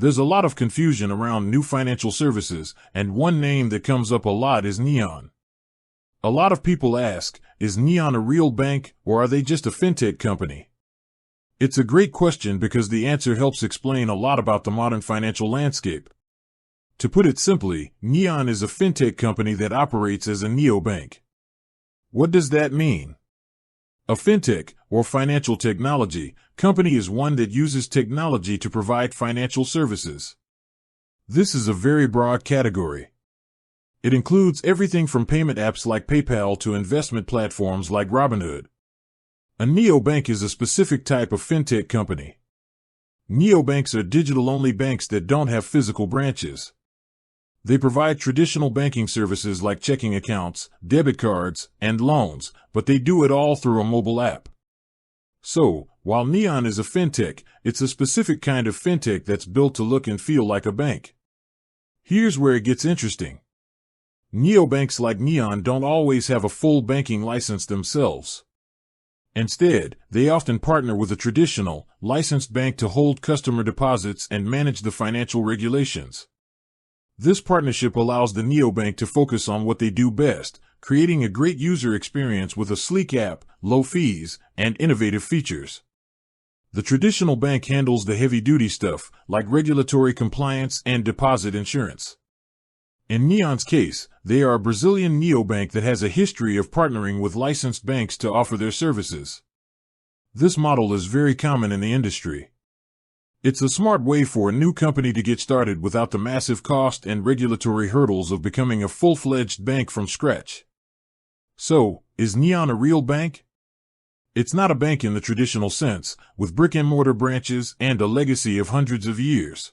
There's a lot of confusion around new financial services, and one name that comes up a lot is Neon. A lot of people ask, is Neon a real bank, or are they just a fintech company? It's a great question because the answer helps explain a lot about the modern financial landscape. To put it simply, Neon is a fintech company that operates as a neobank. What does that mean? A fintech, or financial technology, company is one that uses technology to provide financial services. This is a very broad category. It includes everything from payment apps like PayPal to investment platforms like Robinhood. A neobank is a specific type of fintech company. Neobanks are digital-only banks that don't have physical branches. They provide traditional banking services like checking accounts, debit cards, and loans, but they do it all through a mobile app. So, while Neon is a fintech, it's a specific kind of fintech that's built to look and feel like a bank. Here's where it gets interesting. Neobanks like Neon don't always have a full banking license themselves. Instead, they often partner with a traditional, licensed bank to hold customer deposits and manage the financial regulations. This partnership allows the neobank to focus on what they do best, creating a great user experience with a sleek app, low fees, and innovative features. The traditional bank handles the heavy-duty stuff, like regulatory compliance and deposit insurance. In Neon's case, they are a Brazilian neobank that has a history of partnering with licensed banks to offer their services. This model is very common in the industry. It's a smart way for a new company to get started without the massive cost and regulatory hurdles of becoming a full-fledged bank from scratch. So, is Neon a real bank? It's not a bank in the traditional sense, with brick-and-mortar branches and a legacy of hundreds of years.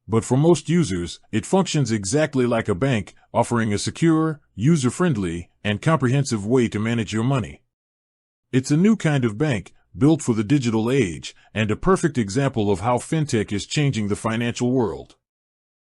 But for most users, it functions exactly like a bank, offering a secure, user-friendly, and comprehensive way to manage your money. It's a new kind of bank, built for the digital age, and a perfect example of how fintech is changing the financial world.